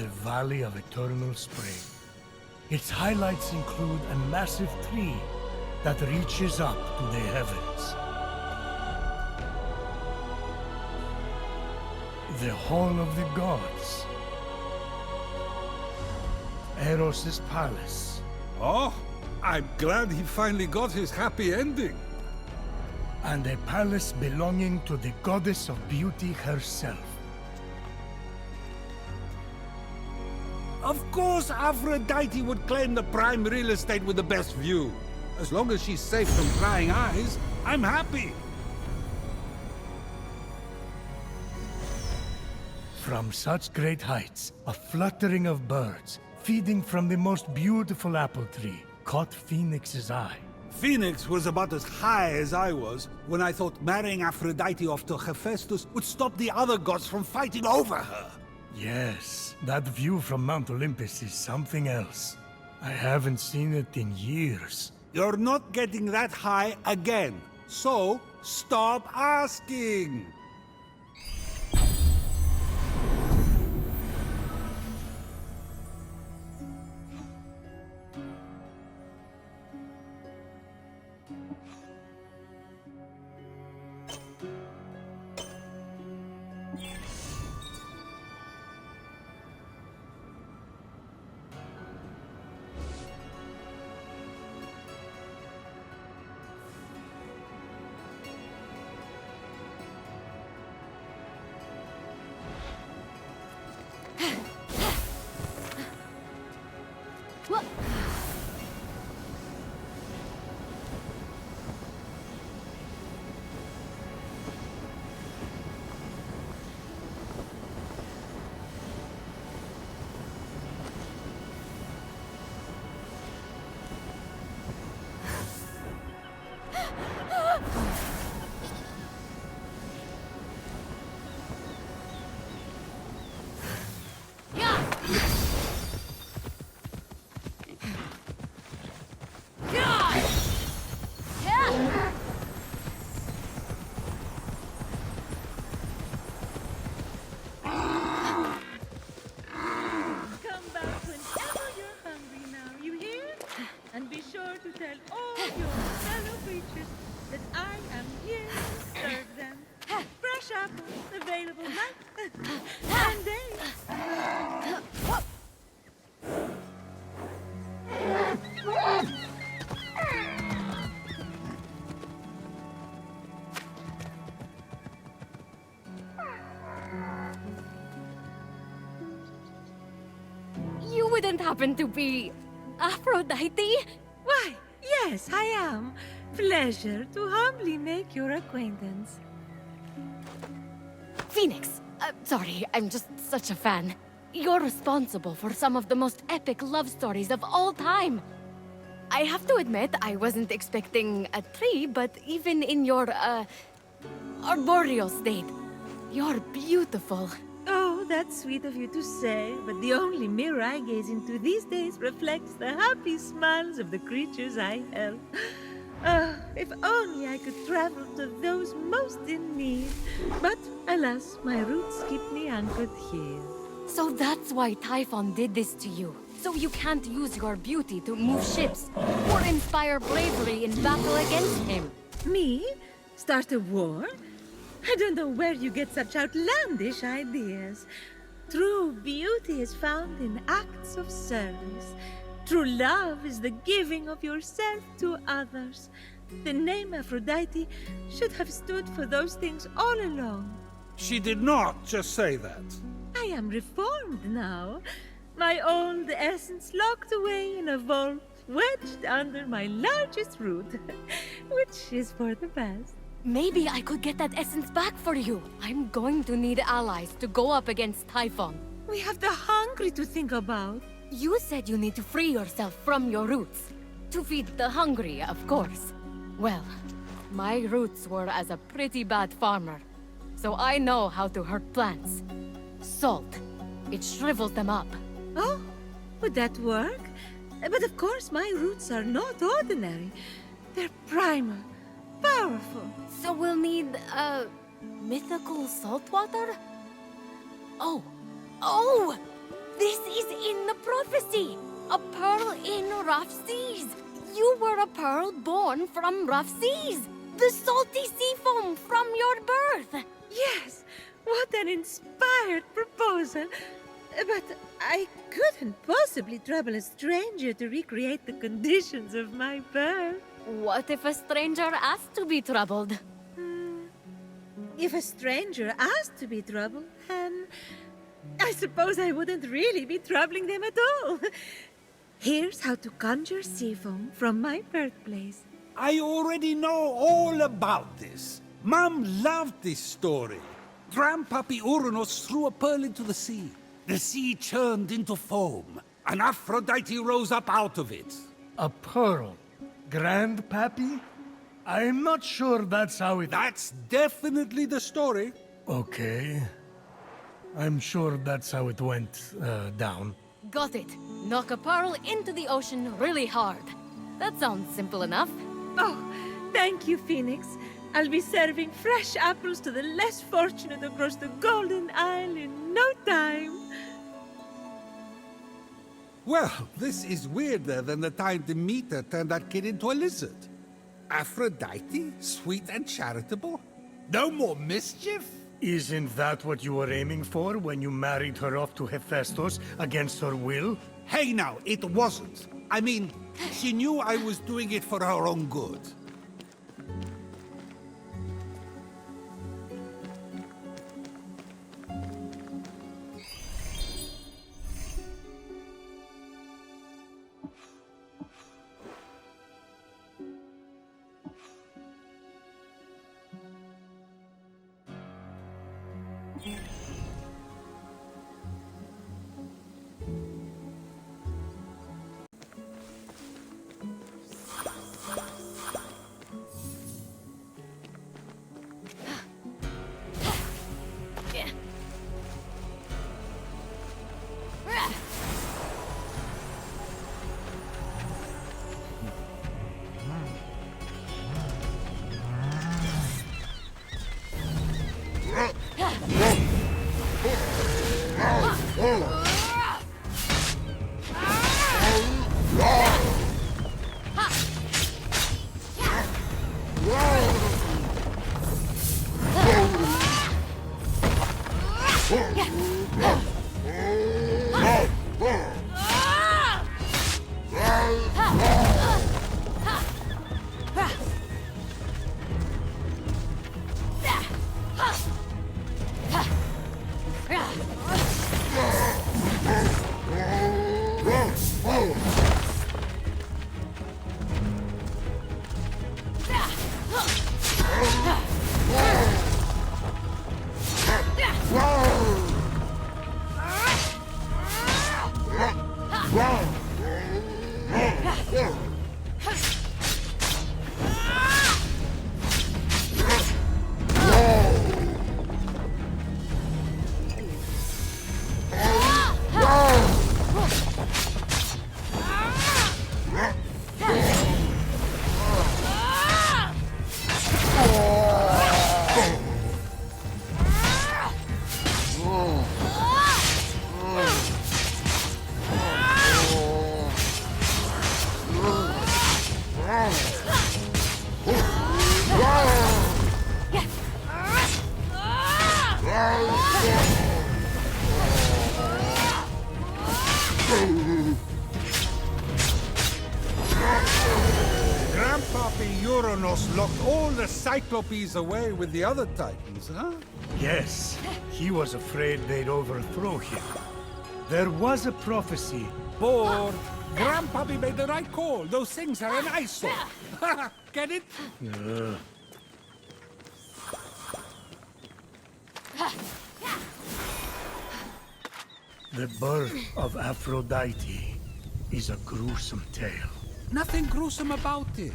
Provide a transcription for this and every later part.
the Valley of Eternal Spring. Its highlights include a massive tree that reaches up to the heavens. The Hall of the Gods. Eros' palace. Oh, I'm glad he finally got his happy ending. And a palace belonging to the goddess of beauty herself. Of course Aphrodite would claim the prime real estate with the best view. As long as she's safe from prying eyes, I'm happy. From such great heights, a fluttering of birds, feeding from the most beautiful apple tree, caught Phoenix's eye. Phoenix was about as high as I was when I thought marrying Aphrodite off to Hephaestus would stop the other gods from fighting over her. Yes, that view from Mount Olympus is something else. I haven't seen it in years. You're not getting that high again, so stop asking. You wouldn't happen to be Aphrodite? Why, yes, I am. Pleasure to humbly make your acquaintance. Phoenix. Sorry, I'm just such a fan. You're responsible for some of the most epic love stories of all time. I have to admit, I wasn't expecting a tree, but even in your, arboreal state, you're beautiful. Oh, that's sweet of you to say, but the only mirror I gaze into these days reflects the happy smiles of the creatures I help. If only I could travel to those most in need. But alas, my roots keep me anchored here. So that's why Tifón did this to you. So you can't use your beauty to move ships or inspire bravery in battle against him. Me? Start a war? I don't know where you get such outlandish ideas. True beauty is found in acts of service. True love is the giving of yourself to others. The name Aphrodite should have stood for those things all along. She did not just say that. I am reformed now. My old essence locked away in a vault, wedged under my largest root, which is for the best. Maybe I could get that essence back for you. I'm going to need allies to go up against Tifón. We have the hungry to think about. You said you need to free yourself from your roots. To feed the hungry, of course. Well, my roots were as a pretty bad farmer, so I know how to hurt plants. Salt. It shrivels them up. Oh, would that work? But of course my roots are not ordinary. They're primal, powerful. So we'll need, mythical salt water? Oh! This is in the prophecy! A pearl in rough seas! You were a pearl born from rough seas! The salty sea foam from your birth! Yes, what an inspired proposal. But I couldn't possibly trouble a stranger to recreate the conditions of my birth. What if a stranger asked to be troubled? If a stranger asked to be troubled, then I suppose I wouldn't really be troubling them at all. Here's how to conjure sea foam from my birthplace. I already know all about this. Mom loved this story. Grandpappy Uranus threw a pearl into the sea. The sea churned into foam, and Aphrodite rose up out of it. A pearl? Grandpappy? I'm not sure that's how it... That's definitely the story. Okay. I'm sure that's how it went down. Got it. Knock a pearl into the ocean really hard. That sounds simple enough. Oh, thank you, Phoenix. I'll be serving fresh apples to the less fortunate across the Golden Isle in no time. Well, this is weirder than the time Demeter turned that kid into a lizard. Aphrodite? Sweet and charitable? No more mischief? Isn't that what you were aiming for when you married her off to Hephaestus against her will? Hey now, it wasn't. I mean, she knew I was doing it for her own good. Grandpappy Uranus locked all the Cyclopes away with the other Titans, huh? Yes, he was afraid they'd overthrow him. There was a prophecy. Bored. Grandpappy made the right call. Those things are an eyesore. Get it? The birth of Aphrodite is a gruesome tale. Nothing gruesome about it.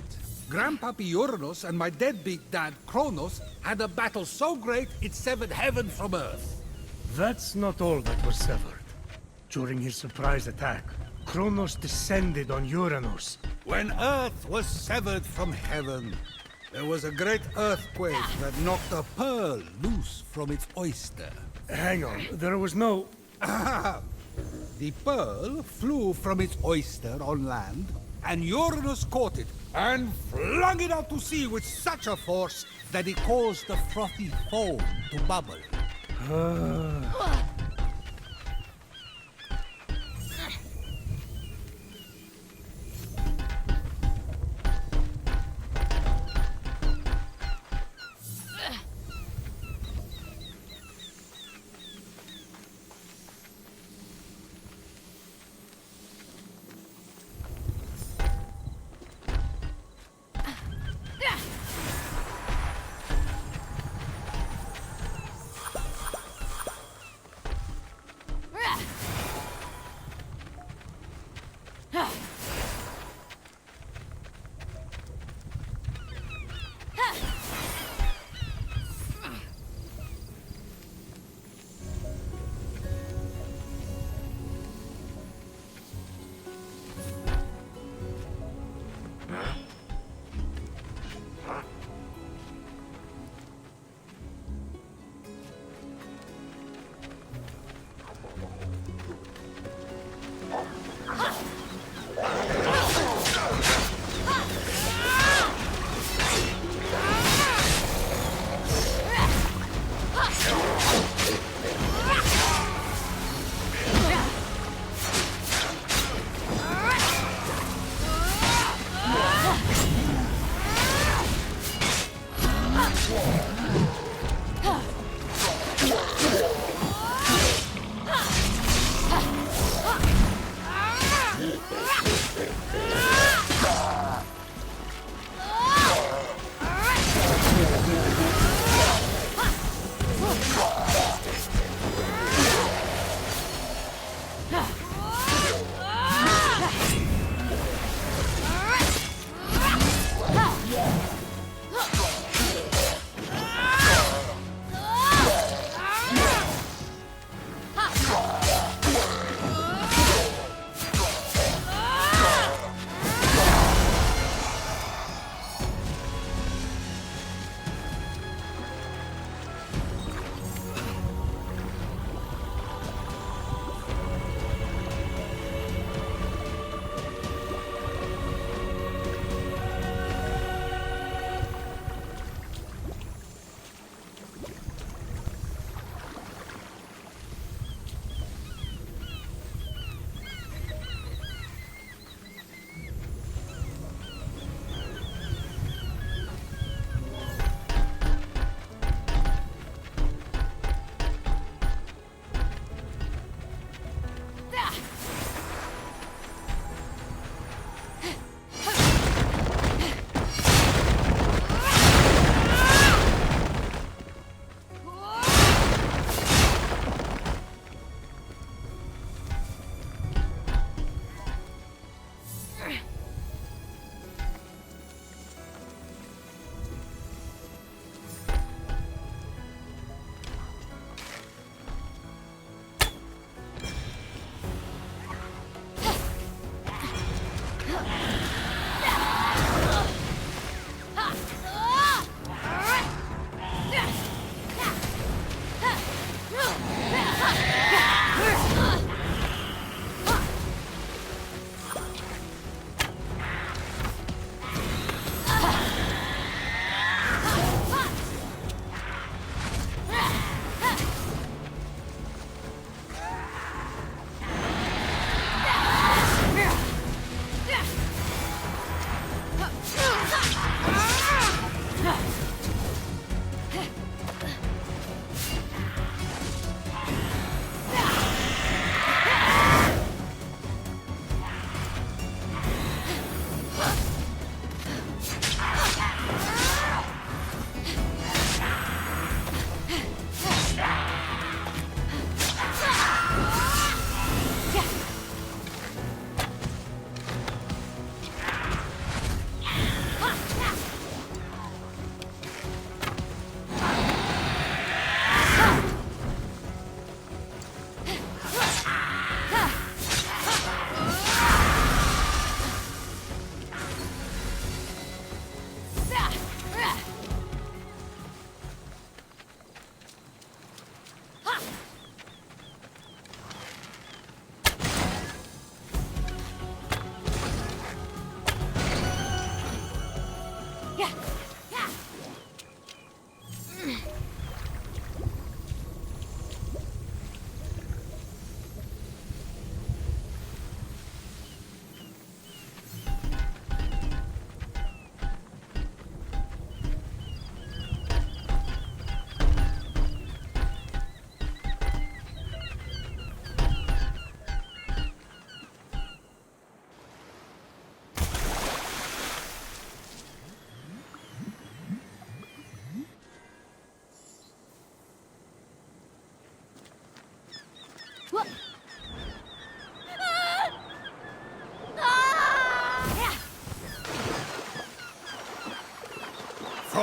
Grandpappy Uranus and my deadbeat dad, Kronos, had a battle so great it severed heaven from earth. That's not all that was severed. During his surprise attack, Kronos descended on Uranus. When earth was severed from heaven, there was a great earthquake that knocked a pearl loose from its oyster. Hang on, there was no... The The pearl flew from its oyster on land, and Uranus caught it and flung it out to sea with such a force that it caused the frothy foam to bubble.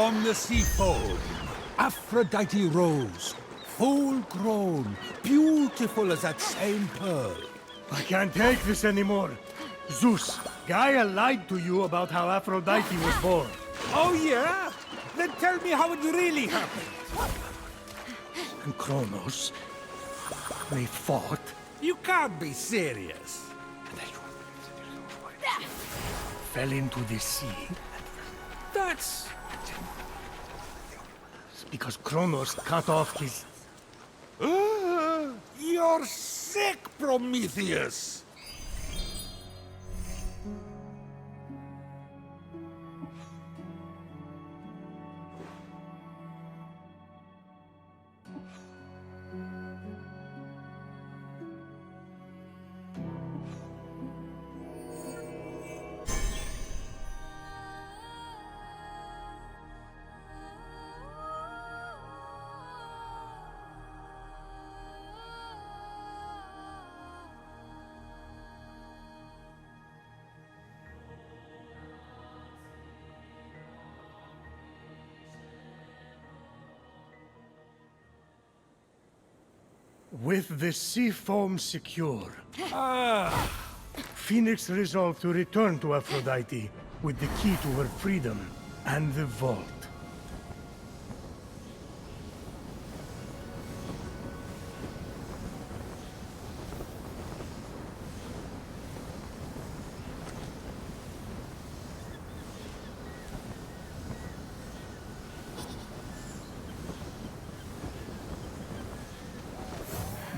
From the sea foam, Aphrodite rose, full grown, beautiful as that same pearl. I can't take this anymore. Zeus, Gaia lied to you about how Aphrodite was born. Oh yeah? Then tell me how it really happened. And Kronos, they fought. You can't be serious. Fell into the sea. That's... Because Kronos cut off his... You're sick, Prometheus! With the sea foam secure, Phoenix resolved to return to Aphrodite with the key to her freedom and the vault.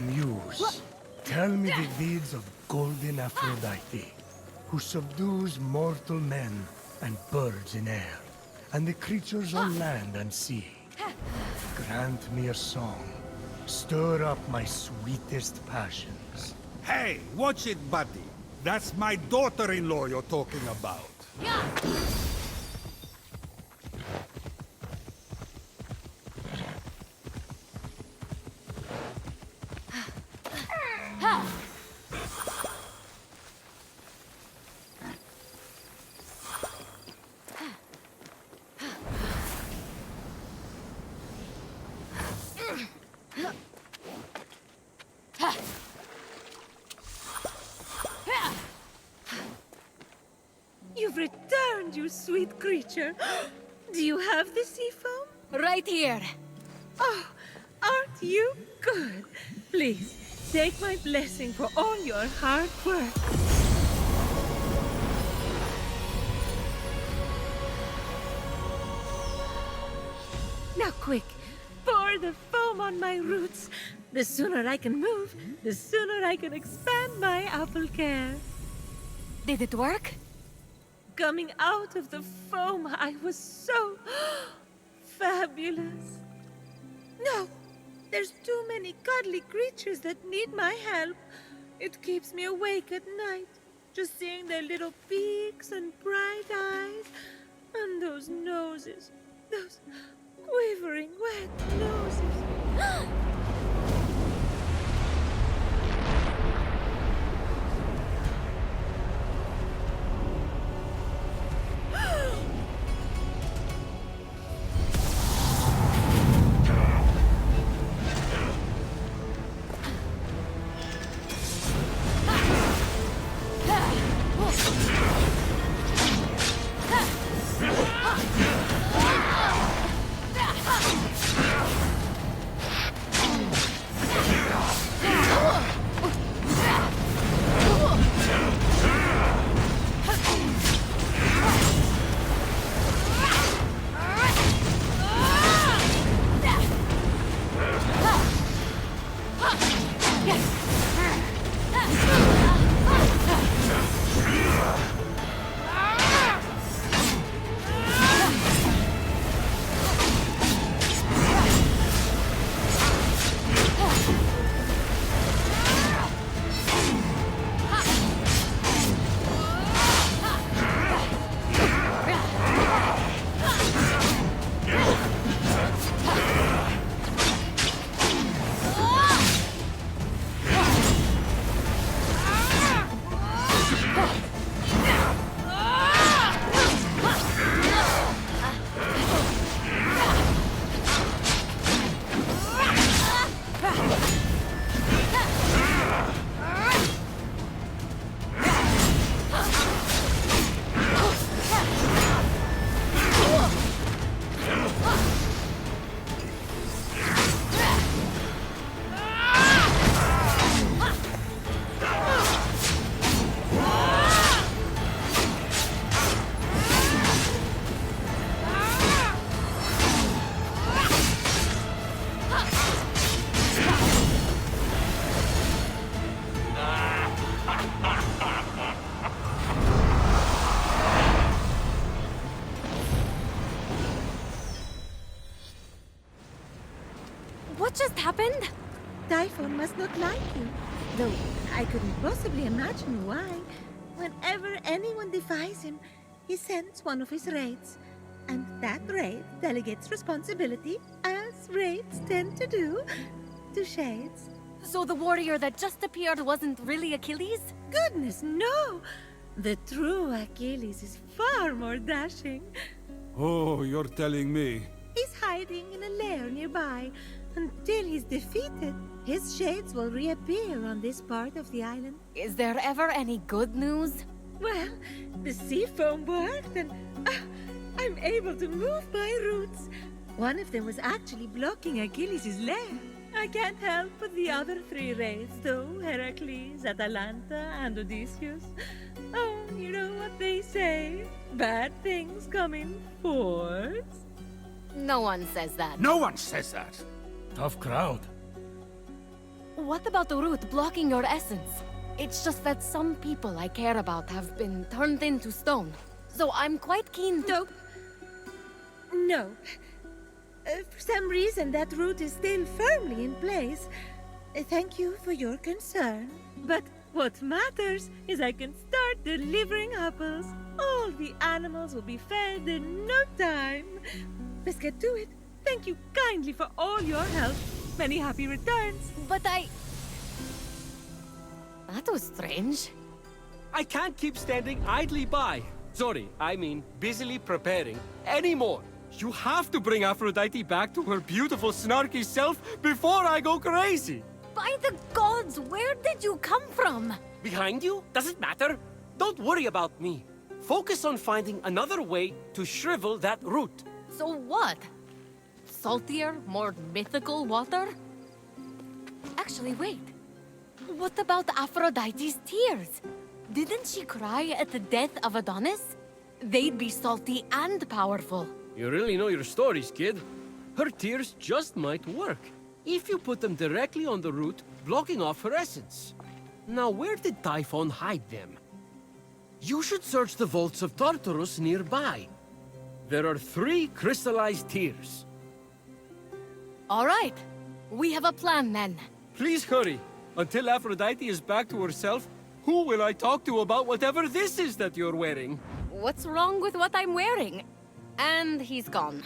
Muse, tell me the deeds of golden Aphrodite, who subdues mortal men and birds in air, and the creatures on land and sea. Grant me a song. Stir up my sweetest passions. Hey, watch it, buddy. That's my daughter-in-law you're talking about. You've returned, you sweet creature. Do you have the sea foam? Right here. Oh, aren't you good? Please, take my blessing for all your hard work. Now quick, pour the foam on my roots. The sooner I can move, the sooner I can expand my apple care. Did it work? Coming out of the foam, I was so fabulous. No, there's too many cuddly creatures that need my help. It keeps me awake at night, just seeing their little beaks and bright eyes, and those noses, those quivering wet noses. What just happened? Typhon must not like you, though I couldn't possibly imagine why. Whenever anyone defies him, he sends one of his raids. And that raid delegates responsibility, as raids tend to do, to shades. So the warrior that just appeared wasn't really Achilles? Goodness, no! The true Achilles is far more dashing. Oh, you're telling me. He's hiding in a lair nearby. Until he's defeated, his shades will reappear on this part of the island. Is there ever any good news? Well, the sea foam worked and I'm able to move my roots. One of them was actually blocking Achilles' lair. I can't help but the other three raids, though, Heracles, Atalanta, and Odysseus. Oh, you know what they say. Bad things come in fours. No one says that. No one says that. Tough crowd. What about the root blocking your essence? It's just that some people I care about have been turned into stone. So I'm quite keen to... No. For some reason, that root is still firmly in place. Thank you for your concern. But what matters is I can start delivering apples. All the animals will be fed in no time. Let's get to it. Thank you kindly for all your help. Many happy returns. But I... That was strange. I can't keep standing idly by. Sorry, I mean busily preparing anymore. You have to bring Aphrodite back to her beautiful, snarky self before I go crazy. By the gods, where did you come from? Behind you? Does it matter? Don't worry about me. Focus on finding another way to shrivel that root. So what? Saltier, more mythical water? Actually, wait. What about Aphrodite's tears? Didn't she cry at the death of Adonis? They'd be salty and powerful. You really know your stories, kid. Her tears just might work, if you put them directly on the root, blocking off her essence. Now, where did Typhon hide them? You should search the vaults of Tartarus nearby. There are 3 crystallized tears. All right. We have a plan, then. Please hurry. Until Aphrodite is back to herself, who will I talk to about whatever this is that you're wearing? What's wrong with what I'm wearing? And he's gone.